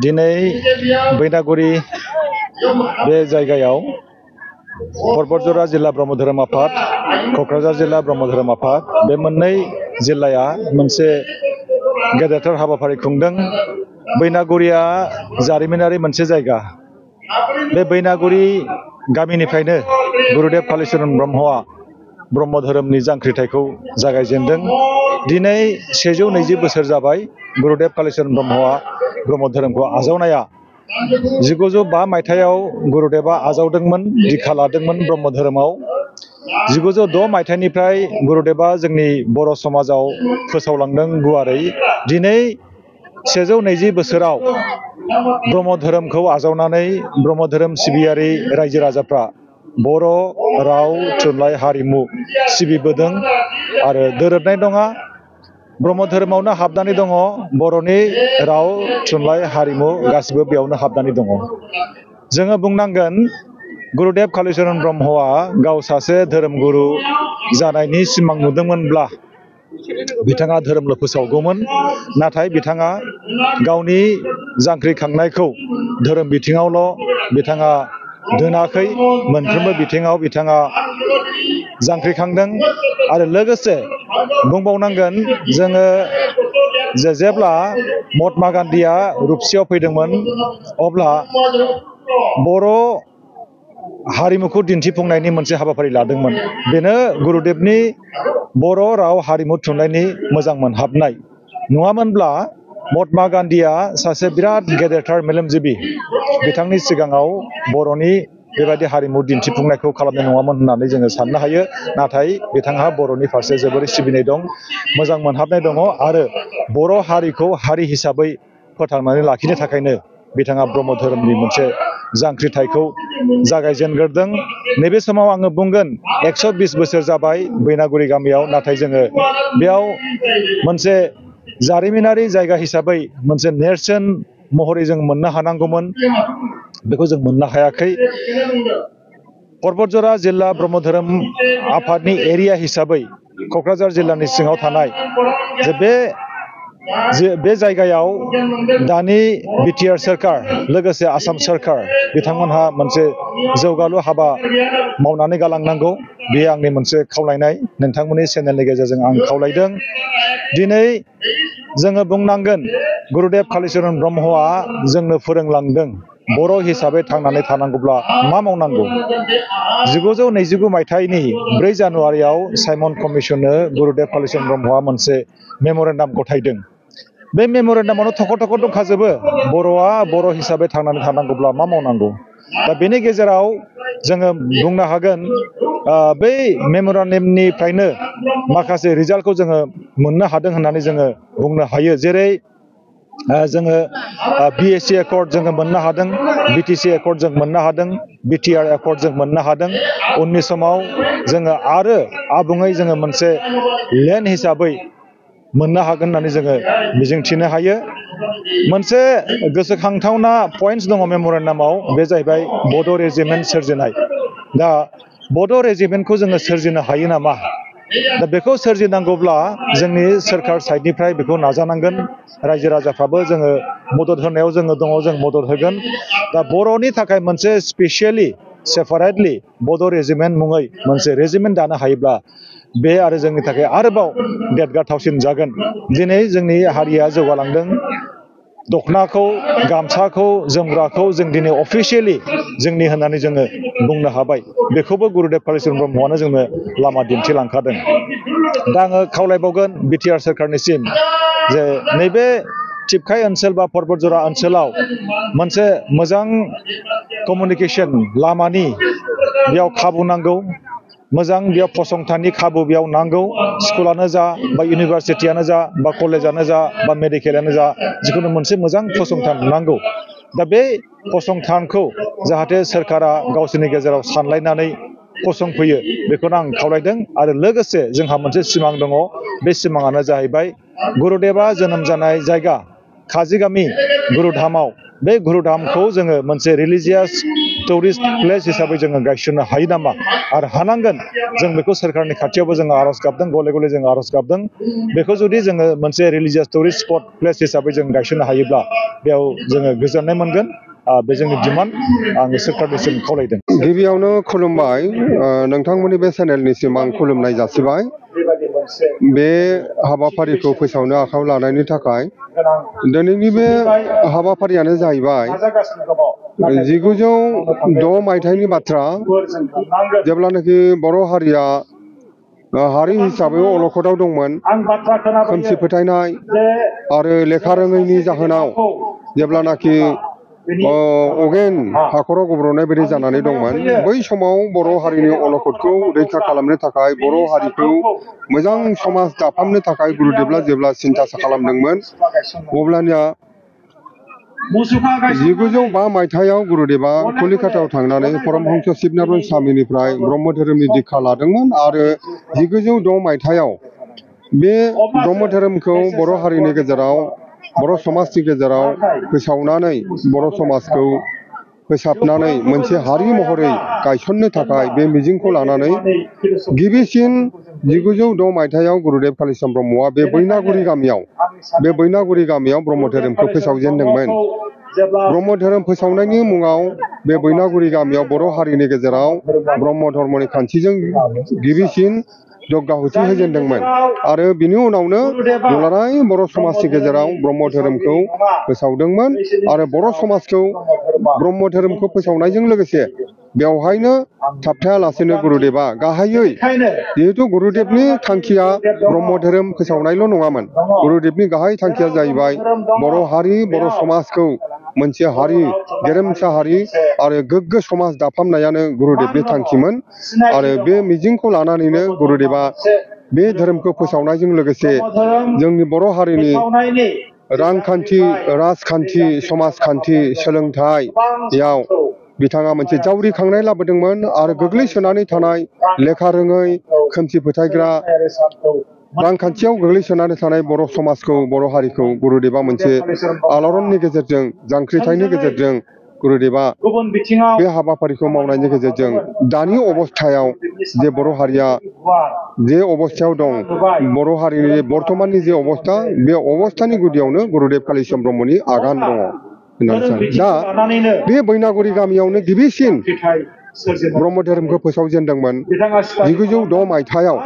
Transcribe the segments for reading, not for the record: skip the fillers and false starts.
दिनै बैनागुरि बे जायगायाव परबतजरा जिल्ला ब्रह्म धोरोम आफाद, क'क्राझार जिल्ला ब्रह्म धोरोम आफाद बे मोननै जिल्लाया मोनसे गेदेरथार हाबाफारि खुंदों। बैनागुरिया जारिमिनारि मोनसे जायगा। बे बैनागुरि गामिनिफ्रायनो गुरुदेव कालीचरण ब्रह्मआ ब्रह्म धोरोमनि जांख्रिथायखौ जागायजेनदों। दिनै 120 बोसोर जाबाय गुरुदेव कालीचरण ब्रह्मआ ब्रह्म धोरोमखौ आजावनाया। 1905 मायथाइयाव गुरुदेवा आजावदोंमोन, दीक्षा लादोंमोन ब्रह्म धोरोमाव। 1906 मायथाइनिफ्राय गुरुदेवा जोंनि बर' समाजाव फोसावलांदों गुवारै। दिनै 120 बोसोराव ब्रह्म धोरोमखौ आजावनानै ब्रह्म धोरोम सिबियारि रायजो राजाफ्रा बर' राव, थुनलाइ, हारिमु सिबिबोदों आरो दोरोदनाय नङा। ब्रह्म धोरोमावनो हाबनानै दङ बर'नि राव, थुनलाइ, हारिमु गासिबो बेयावनो हाबनानै दङ। जोङो बुंनांगोन गुरुदेव कालीचरण ब्रह्मआ गाव सासे धोरोमगुरु जानायनि सिमां नुदोंमोनब्ला बिथाङा धोरोमल' फोसावगौमोन। नाथाय बिथाङा गावनि जांख्रिखांनायखौ धोरोम बिथिङावल' बिथाङा दोनाखै, मोनफ्रोमबो बिथिङाव बिथाङा जांख्रिखांदों। आरो लोगोसे बुंबावनांगोन जोङो जेब्ला महात्मा गान्धीया रुपसियाव फैदोंमोन अब्ला बर' हारिमुखौ दिन्थिफुंनायनि मोनसे हाबाफारि लादोंमोन। बेनो गुरुदेवनि बर' राव, हारिमु, थुनलाइनि मोजां मोनहाबनाय। नङामोनब्ला महात्मा गान्धीया सासे बिराद गेदेरथार मेलेमजिबि, बिथांनि सिगाङाव बर'नि बेबायदि हारिमु दिन्थिफुंनायखौ खालामनाय नङामोन होननानै जोङो साननो हायो। नाथाय बिथांहा बर'नि फारसे जोबोरै सिबिनाय दं, मोजां मोनहाबनाय दङ आरो बर' हारिखौ हारि हिसाबै फोथांनानै लाखिनो थाखायनो बिथाङा ब्रह्म धोरोमनि मोनसे जांख्रिथायखौ जागायजेनग्रोदों। नैबे समाव आङो बुंगोन 120 बोसोर जाबाय बैनागुरि गामियाव, नाथाय जोङो बेयाव मोनसे जारिमिनारि जायगा हिसाबै मोनसे नेरसोन महरै जों मोननो हानांगौमोन, बेखौ जों मोननो हायाखै। परबतजरा जिल्ला ब्रह्म धोरोम आफादनि एरिया हिसाबै क'क्राझार जिल्लानि सिङाव थानाय बे जायगायाव दानि बिटिआर सोरखार लोगोसे आसाम सोरखार बिथांमोनहा मोनसे जौगालु हाबा मावनानै गालांनांगौ। बे आंनि मोनसे खावलायनाय, नोंथांमोननि चेनेलनि गेजेरजों आं खावलायदों। दिनै जोङो बुंनांगोन गुरुदेव कालीचरण ब्रह्मआ जोंनो फोरोंलांदों बर' हिसाबै थांनानै थानांगौब्ला मा मावनांगौ। 1929 मायथाइनि 4 जानुवारियाव साइमन कमिसननो गुरुदेव कालीचरण ब्रह्मआ मोनसे मेम'रेन्डाम गथायदों। बे मेम'रेन्डामावनो थख' थख' दंखाजोबो बर'आ बर' हिसाबै थांनानै थानांगौब्ला मा मावनांगौ। दा बेनि गेजेराव जोङो बुंनो हागोन बै मेम'रेन्डामनिफ्रायनो माखासे रिजाल्टखौ जोङो मोननो हादों होननानै जोङो बुंनो हायो। जेरै जोङो BSc एकर्ड जोङो मोननो हादों, BTC एकर्ड जों मोननो हादों, BTR एकर्ड जों मोननो हादों। उननि समाव जोङो आरो आबुङै जोङो मोनसे लेन्ड हिसाबै मोननो हागोन होननानै जोङो मिजिंथिनो हायो। मोनसे गोसोखांथावना पइन्ट्स दङ मेम'रेन्डामाव, बे जाहैबाय बड' रेजिमेन्ट सोरजिनाय। दा बड' रेजिमेन्टखौ जोङो सोरजिनो हायो नामा? दा बेखौ सोरजिनांगौब्ला जोंनि सोरखार साइडनिफ्राय बेखौ नाजानांगोन। रायजो राजाफ्राबो जोङो मदद होनायाव जोङो दङ, जों मदद होगोन। दा बर'नि थाखाय मोनसे स्पेसियेलि सेपारेटलि बड' रेजिमेन्ट मुङै मोनसे रेजिमेन्ट दानो हायोब्ला बे आरो जोंनि थाखाय आरोबाव देरगाथावसिन जागोन। दिनै जोंनि हारिया जौगालांदों। दखनाखौ, गामसाखौ, जोमग्राखौ जों दिनै अफिसियेलि जोंनि होननानै जोङो बुंनो हाबाय। बेखौबो गुरुदेव कालीचरण ब्रह्मआनो जोंनो लामा दिन्थिलांखादों। दा आङो खावलायबावगोन बिटिआर सोरखारनिसिम जे नैबे टिपकाइ ओनसोल बा परबतजरा ओनसोलाव मोनसे मोजां कमिउनिकेसन लामानि बेयाव खाबु नांगौ, मोजां बेयाव फसंथाननि खाबु बेयाव नांगौ। स्कुलानो जा बा इउनिभारसिटियानो जा बा कलेजानो जा बा मेडिकेलानो जा, जिखुनु मोनसे मोजां फसंथान नांगौ। दा बे फसंथानखौ जाहाथे सोरखारा गावसोरनि गेजेराव सानलायनानै फसंफैयो, बेखौनो आं खावलायदों। आरो लोगोसे जोंहा मोनसे सिमां दङ, बे सिमाङानो जाहैबाय गुरुदेवा जोनोम जानाय जायगा काजिगामि गुरुधामाव, बे गुरुधामखौ जोङो मोनसे रिलिजियास टुरिस्ट प्लेस हिसाबै जोङो गायसननो हायो नामा आरो हानांगोन जों बेखौ सोरखारनि खाथियावबो जोङो आर'ज गाबदों गले गले जों आर'ज गाबदों बेखौ जुदि जोङो मोनसे रिलिजियास टुरिस्ट स्पट प्लेस हिसाबै जों गायसननो हायोब्ला बेयाव जोङो गोजोननाय मोनगोन बे जोंनि डिमान्ड आङो सोरखारनिसिम खावलायदों। गिबियावनो खुलुमबाय नोंथांमोननि बे चेनेलनिसिम आं खुलुमनाय जासिबाय बे हाबाफारिखौ फोसावनो आखायाव लानायनि थाखाय दिनैनि बे हाबाफारियानो जाहैबाय 1906 मायथाइनि बाथ्रा जेब्लानाखि बर' हारिया हारि हिसाबै अलखदाव दंमोन खोमसि फोथायनाय आरो लेखा रोङैनि जाहोनाव जेब्लानाखि अगेन हाखराव गब्र'नाय बायदि जानानै दंमोन बै समाव बर' हारिनि अलखदखौ रैखा खालामनो थाखाय बर' हारिखौ मोजां समाज दाफामनो थाखाय गुरुदेबा जेब्ला सिन्था खालामदोंमोन अब्लानिया 1905 मायथाइयाव गुरुदेबा कलिकातायाव थांनानै परमहंस शिबनारायण स्वामीनिफ्राय ब्रह्म धोरोमनि दीक्षा लादोंमोन आरो 1906 मायथाइयाव बे ब्रह्म धोरोमखौ बर' हारिनि गेजेराव बर' समाजनि गेजेराव फोसावनानै बर' समाजखौ फोसाबनानै मोनसे हारि महरै गायसननो थाखाय बे मिजिंखौ लानानै गिबिसिन 1906 मायथाइयाव गुरुदेब कालिचरण ब्रह्मआ बे बैनागुरि गामियाव ब्रह्म धोरोमखौ फोसावजेनदोंमोन। ब्रह्म धोरोम फोसावनायनि मुङाव बे बैनागुरि गामियाव बर' हारिनि गेजेराव ब्रह्म धर्मनि खान्थिजों गिबिसिन जग्गाहुथि होजेनदोंमोन आरो बिनि उनावनो दुलाराय बर' समाजनि गेजेराव ब्रह्म धोरोमखौ फोसावदोंमोन आरो बर' समाजखौ ब्रह्म धोरोमखौ फोसावनायजों लोगोसे बेवहायनो थाबथायालासेनो गुरुदेबा गाहायै जिहेतु गुरुदेबनि थांखिया ब्रह्म धोरोम फोसावनायल' नङामोन गुरुदेबनि गाहाय थांखिया जाहैबाय बर' हारि बर' समाजखौ मोनसे हारि गेरेमसा हारि आरो गोग्गो समाज दाफामनायानो गुरुदेबनि थांखिमोन आरो बे मिजिंखौ लानानैनो गुरुदेबा बे धोरोमखौ फोसावनायजों लोगोसे जोंनि बर' हारिनि रांखान्थि राजखान्थि समाजखान्थि सोलोंथाइयाव बिथाङा मोनसे जावरिखांनाय लाबोदोंमोन आरो गोग्लैसोनानै थानाय लेखा रोङै खोमसि फोथायग्रा रांखान्थियाव गोग्लैसोनानै थानाय बर' समाजखौ बर' हारिखौ गुरुदेबा मोनसे आलोड़ननि गेजेरजों जांख्रिथायनि गेजेरजों गुरुदेबा बे हाबाफारिखौ मावनायनि गेजेरजों दानि अबस्थायाव जे बर' हारिया जे अबस्थायाव दं बर' हारिनि बर्तमाननि जे अबस्था बे अबस्थानि गुदियावनो गुरुदेब कालिचरण ब्रह्मनि आगान दङ होननानै सानो। दा बे बैनागुरि गामियावनो गिबिसिन ब्रह्म धोरोमखौ फोसावजेनदोंमोन 1906 मायथाइयाव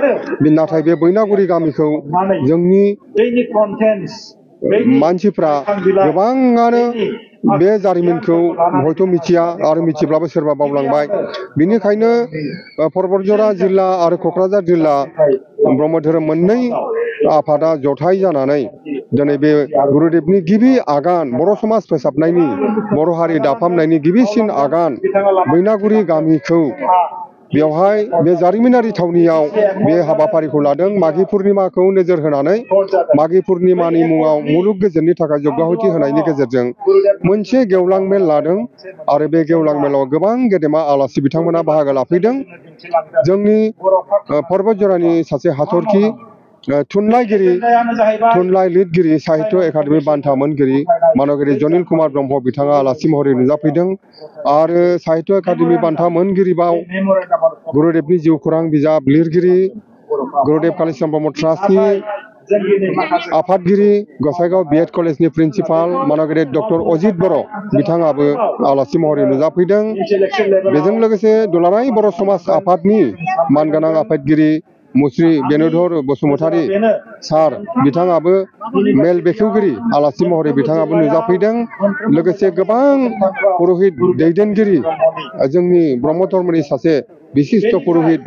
नाथाय बे बैनागुरि गामिखौ जोंनि मानसिफ्रा गोबाङानो बे जारिमिनखौ हयथ' मिथिया आरो मिथिब्लाबो सोरबा बावलांबाय बिनिखायनो परबतझरा जिल्ला आरो क'क्राझार जिल्ला ब्रह्म धोरोम मोननै आफादा जथाय जानानै दिनै बे गुरुदेबनि गिबि आगान बर' समाज फोसाबनायनि बर' हारि दाफामनायनि गिबिसिन आगान बैनागुरि गामिखौ बेवहाय बे जारिमिनारि थावनियाव बे हाबाफारिखौ लादों माघी पुर्णिमाखौ नोजोर होनानै माघी पुर्णिमानि मुङाव मुलुग गोजोननि थाखाय जग्गाहुथि होनायनि गेजेरजों मोनसे गेवलां मेल लादों आरो बे गेवलां मेलाव गोबां गेदेमा आलासि बिथांमोना बाहागो लाफैदों। जोंनि परबतझरानि सासे हाथरखि थुनलाइ लिरगिरि साहित्य एकाडेमि बान्था मोनगिरि मानगिरि जनिल कुमार ब्रह्म बिथाङा आलासि महरै नुजाफैदों आरो साहित्य एकाडेमि बान्था मोनगिरिबाव गुरुदेबनि जिउ खौरां बिजाब लिरगिरि गुरुदेब कालिचरण ब्रह्म ट्रास्टनि आफादगिरि गसाइगाव BEd कलेजनि प्रिन्सिपाल मानगिरि डक्टर अजित बर' बिथाङाबो आलासि महरै नुजाफैदों। बेजों लोगोसे दुलाराय बर' समाज आफादनि मानगोनां आफादगिरि मुस्रि बेनुधर बसुमतारी सार बिथाङाबो मेल बेखेवगिरि आलासि महरै बिथाङाबो नुजाफैदों। लोगोसे गोबां पुरहित दैदेनगिरि जोंनि ब्रह्म धर्मनि सासे बिशिष्ट पुरहित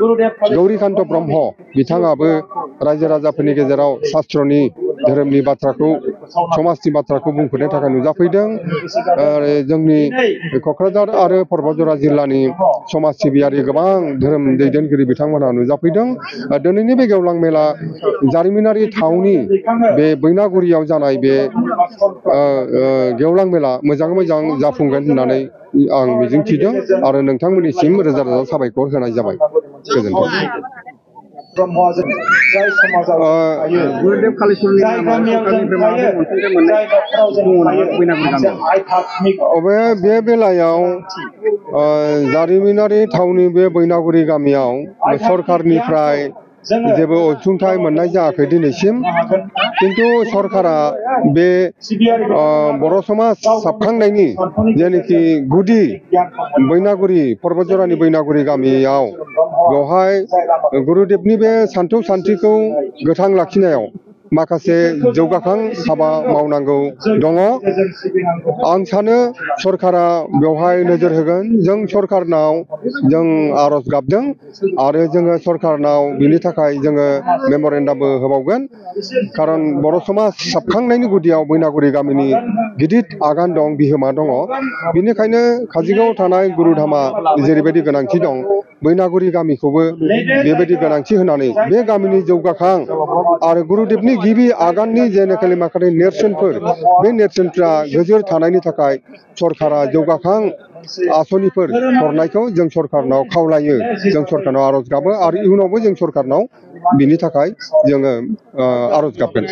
गौरीकान्त ब्रह्म बिथाङाबो रायजो राजाफोरनि गेजेराव शास्त्रनि धोरोमनि बाथ्राखौ समाजनि बाथ्राखौ बुंफोरनो थाखाय नुजाफैदों। जोंनि क'क्राझार आरो परबतझरा जिल्लानि समाज सिबियारि गोबां धोरोम दैदेनगिरि बिथांमोनहा नुजाफैदों। दिनैनि बे गेवलां मेला जारिमिनारि थावनि बे बैनागुरियाव जानाय बे गेवलां मेला मोजाङै मोजां जाफुंगोन होननानै आं मिजिंथिदों आरो नोंथांमोननिसिम रोजा रोजा साबायखर होनाय जाबाय। गोजोन्थों। ब्रह्मआ जों जाय समाजाव थायो गुरुदेव कालिचरननि जाय गामियाव जों थायो जाय न'खराव जों थायो मोनसे आध्यात्मिक बे बेलायाव जारिमिनारि थावनि बे बैनागुरि गामियाव सरकारनिफ्राय जेबो अनसुंथाइ मोननाय जायाखै दिनैसिम किन्तु सरकारा बे बर' समाज साबखांनायनि जेनोखि गुदि बैनागुरि पर्बतजरानि बैनागुरि गामियाव बेवहाय गुरुदेबनि बे सान्थौ सान्थ्रिखौ गोथां लाखिनायाव माखासे जौगाखां हाबा मावनांगौ दङ। आं सानो सरकारा बेवहाय नोजोर होगोन। जों सरकारनाव जों आर'ज गाबदों आरो जोङो सरकारनाव बिनि थाखाय जोङो मेम'रेन्डामबो होबावगोन। खारन बर' समाज साबखांनायनि गुदियाव बैनागुरि गामिनि गिदिर आगान दं, बिहोमा दङ। बिनिखायनो काजोलगावआव थानाय गुरुधामा जेरैबायदि गोनांथि दं, बैनागुरि गामिखौबो बेबायदि गोनांथि होनानै बे गामिनि जौगाखां आरो गुरुदेबनि गिबि आगाननि जेनेखालि माखासे नेरसोनफोर, बे नेरसोनफ्रा गोजोर थानायनि थाखाय सरकारा जौगाखां आसनिफोर हरनायखौ जों सरकारनाव खावलायो, जों सरकारनाव आर'ज गाबो आरो इयुनावबो जों सरकारनाव बिनि थाखाय जोङो आर'ज गाबगोन।